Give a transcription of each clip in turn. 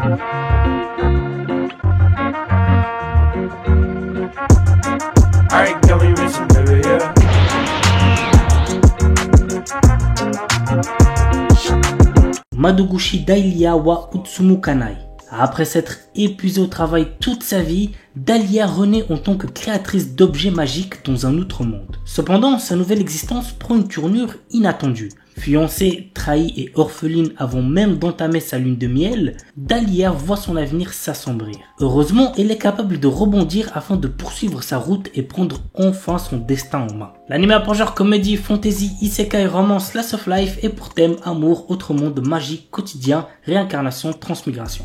Alright, girl, we racing, baby, yeah. Madoguchi Dahlia wa Utsumu Kanai. Après s'être épuisée au travail toute sa vie, Dahlia renaît en tant que créatrice d'objets magiques dans un autre monde. Cependant, sa nouvelle existence prend une tournure inattendue. Fiancée, trahie et orpheline avant même d'entamer sa lune de miel, Dahlia voit son avenir s'assombrir. Heureusement, elle est capable de rebondir afin de poursuivre sa route et prendre enfin son destin en main. L'anime a pour genre comédie, fantasy, isekai, romance, slice of life et pour thème amour, autre monde, magie, quotidien, réincarnation, transmigration.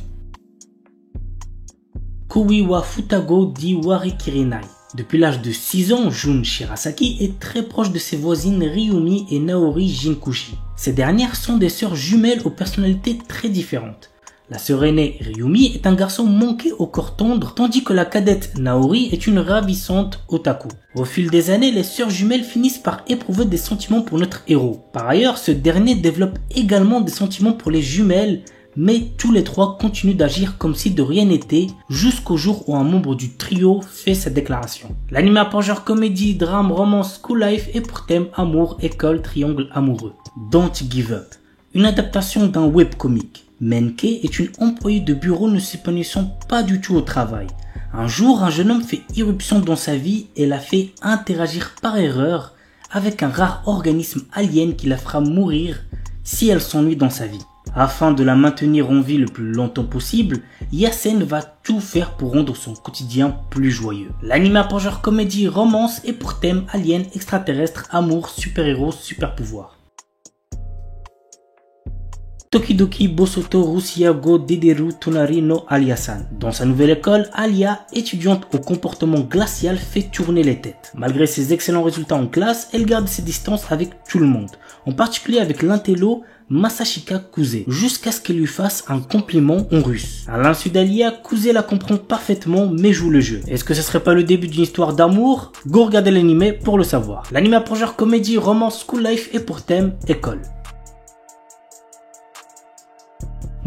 Kui wa Futago di Warikirinai. Depuis l'âge de 6 ans, Jun Shirasaki est très proche de ses voisines Ryumi et Naori Jinkushi. Ces dernières sont des sœurs jumelles aux personnalités très différentes. La sœur aînée Ryumi est un garçon manqué au corps tendre, tandis que la cadette Naori est une ravissante otaku. Au fil des années, les sœurs jumelles finissent par éprouver des sentiments pour notre héros. Par ailleurs, ce dernier développe également des sentiments pour les jumelles, mais tous les trois continuent d'agir comme si de rien n'était jusqu'au jour où un membre du trio fait sa déclaration. L'anime a pour genre comédie, drame, romance, school life et pour thème amour, école, triangle amoureux. Don't Give Up. Une adaptation d'un webcomic. Menke est une employée de bureau ne s'épanouissant pas du tout au travail. Un jour, un jeune homme fait irruption dans sa vie et la fait interagir par erreur avec un rare organisme alien qui la fera mourir si elle s'ennuie dans sa vie. Afin de la maintenir en vie le plus longtemps possible, Yasen va tout faire pour rendre son quotidien plus joyeux. L'anime a pour genre comédie, romance et pour thème alien, extraterrestre, amour, super-héros, super-pouvoir. Tokidoki Bosoto Rusia go Dederu Tonari no Alia-san. Dans sa nouvelle école, Alia, étudiante au comportement glacial, fait tourner les têtes. Malgré ses excellents résultats en classe, elle garde ses distances avec tout le monde, en particulier avec l'intello Masashika Kuze, jusqu'à ce qu'elle lui fasse un compliment en russe. À l'insu d'Alia, Kuze la comprend parfaitement mais joue le jeu. Est-ce que ce serait pas le début d'une histoire d'amour? Go regarder l'anime pour le savoir. L'anime a pour genre comédie, romance, school life et pour thème école.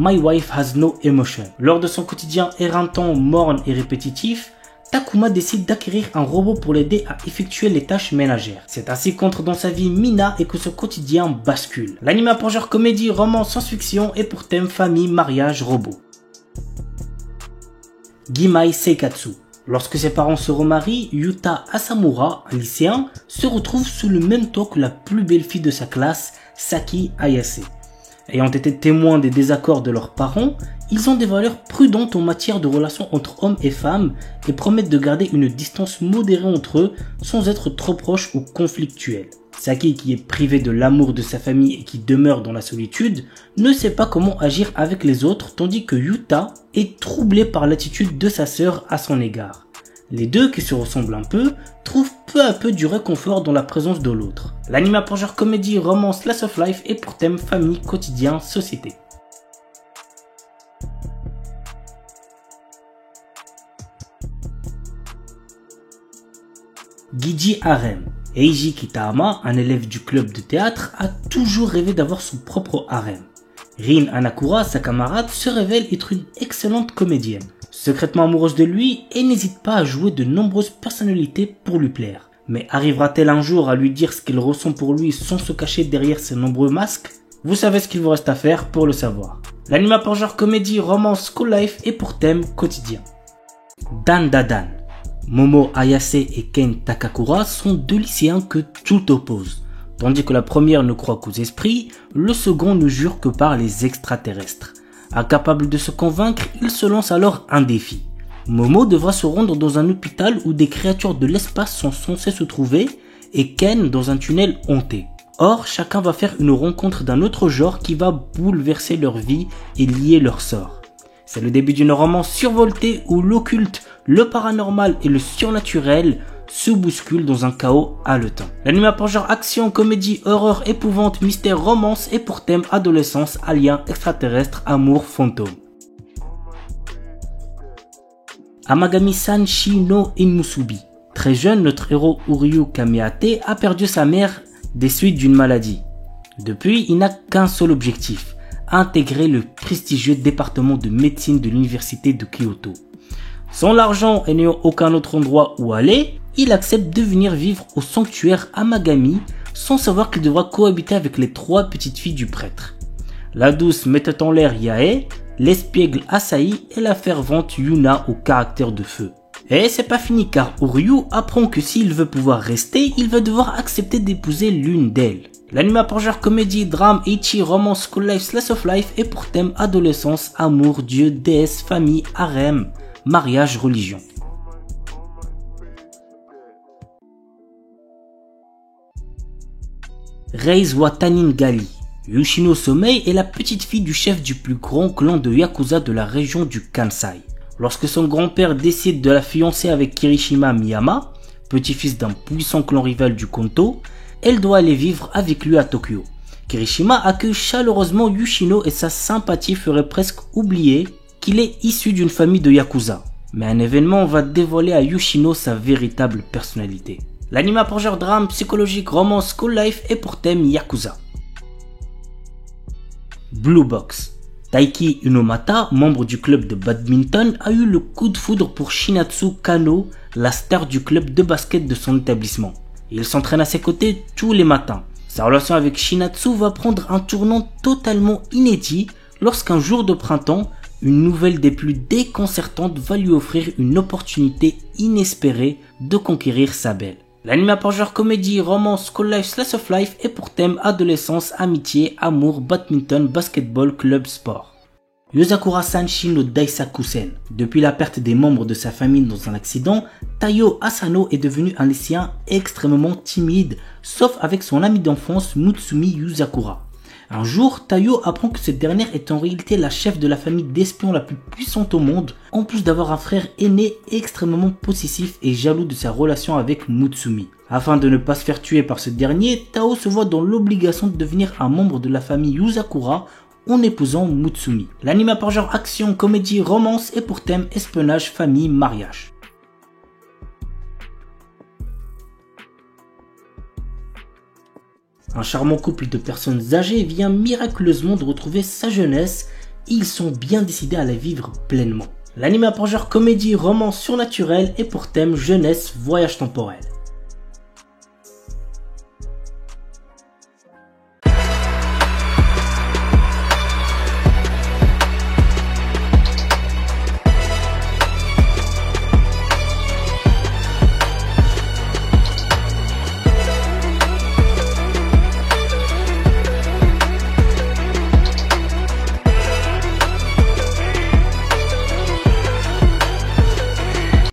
My Wife Has No Emotion. Lors de son quotidien éreintant, morne et répétitif, Takuma décide d'acquérir un robot pour l'aider à effectuer les tâches ménagères. C'est ainsi qu'entre dans sa vie Mina et que ce quotidien bascule. L'anime a pour genre comédie, romance, science-fiction et pour thème famille, mariage, robot. Gimai Seikatsu. Lorsque ses parents se remarient, Yuta Asamura, un lycéen, se retrouve sous le même toit que la plus belle fille de sa classe, Saki Ayase. Ayant été témoins des désaccords de leurs parents, ils ont des valeurs prudentes en matière de relations entre hommes et femmes et promettent de garder une distance modérée entre eux sans être trop proches ou conflictuels. Saki, qui est privé de l'amour de sa famille et qui demeure dans la solitude, ne sait pas comment agir avec les autres, tandis que Yuta est troublé par l'attitude de sa sœur à son égard. Les deux, qui se ressemblent un peu, trouvent peu à peu du réconfort dans la présence de l'autre. L'anime a pour genre comédie, romance, slice of life et pour thème famille, quotidien, société. Giji Harem. Eiji Kitahama, un élève du club de théâtre, a toujours rêvé d'avoir son propre harem. Rin Hanakura, sa camarade, se révèle être une excellente comédienne. Secrètement amoureuse de lui, elle n'hésite pas à jouer de nombreuses personnalités pour lui plaire. Mais arrivera-t-elle un jour à lui dire ce qu'elle ressent pour lui sans se cacher derrière ses nombreux masques? Vous savez ce qu'il vous reste à faire pour le savoir. L'anime a pour genre comédie, romance, school life et pour thème quotidien. Dan Dadan. Momo Ayase et Ken Takakura sont deux lycéens que tout oppose. Tandis que la première ne croit qu'aux esprits, le second ne jure que par les extraterrestres. Incapable de se convaincre, il se lance alors un défi. Momo devra se rendre dans un hôpital où des créatures de l'espace sont censées se trouver et Ken dans un tunnel hanté. Or, chacun va faire une rencontre d'un autre genre qui va bouleverser leur vie et lier leur sort. C'est le début d'une romance survoltée où l'occulte, le paranormal et le surnaturel se bousculent dans un chaos haletant. L'anime a pour genre action, comédie, horreur, épouvante, mystère, romance et pour thème adolescence, alien, extraterrestre, amour, fantôme. Amagami-san Shi no Inmusubi. Très jeune, notre héros Uryu Kameate a perdu sa mère des suites d'une maladie. Depuis, il n'a qu'un seul objectif, a intégré le prestigieux département de médecine de l'université de Kyoto. Sans l'argent et n'ayant aucun autre endroit où aller, il accepte de venir vivre au sanctuaire Amagami sans savoir qu'il devra cohabiter avec les 3 petites filles du prêtre. La douce mettant en l'air Yae, l'espiègle Asahi et la fervente Yuna au caractère de feu. Et c'est pas fini car Uryu apprend que s'il veut pouvoir rester, il va devoir accepter d'épouser l'une d'elles. L'anime pour genre comédie, drame, ecchi, romance, school life, slice of life et pour thème adolescence, amour, dieu, déesse, famille, harem, mariage, religion. Reise Watanin Gali. Yoshino Somei est la petite fille du chef du plus grand clan de Yakuza de la région du Kansai. Lorsque son grand-père décide de la fiancer avec Kirishima Miyama, petit-fils d'un puissant clan rival du Konto, elle doit aller vivre avec lui à Tokyo. Kirishima accueille chaleureusement Yoshino et sa sympathie ferait presque oublier qu'il est issu d'une famille de Yakuza. Mais un événement va dévoiler à Yoshino sa véritable personnalité. L'anime pour genre drame, psychologique, romance, school life et pour thème Yakuza. Blue Box. Taiki Unomata, membre du club de badminton, a eu le coup de foudre pour Shinatsu Kano, la star du club de basket de son établissement. Il s'entraîne à ses côtés tous les matins. Sa relation avec Shinatsu va prendre un tournant totalement inédit lorsqu'un jour de printemps, une nouvelle des plus déconcertantes va lui offrir une opportunité inespérée de conquérir sa belle. L'anime pour genre comédie, romance, school life, slice of life et pour thème adolescence, amitié, amour, badminton, basketball, club, sport. Yozakura Sanshi no Daisakusen. Depuis la perte des membres de sa famille dans un accident, Taiyo Asano est devenu un lycéen extrêmement timide, sauf avec son ami d'enfance Mutsumi Yuzakura. Un jour, Taiyo apprend que cette dernière est en réalité la chef de la famille d'espions la plus puissante au monde, en plus d'avoir un frère aîné extrêmement possessif et jaloux de sa relation avec Mutsumi. Afin de ne pas se faire tuer par ce dernier, Tao se voit dans l'obligation de devenir un membre de la famille Yuzakura en épousant Mutsumi. L'anime par genre action, comédie, romance et pour thème espionnage, famille, mariage. Un charmant couple de personnes âgées vient miraculeusement de retrouver sa jeunesse et ils sont bien décidés à la vivre pleinement. L'anime pour genre comédie, romance surnaturelle et pour thème jeunesse, voyage temporel.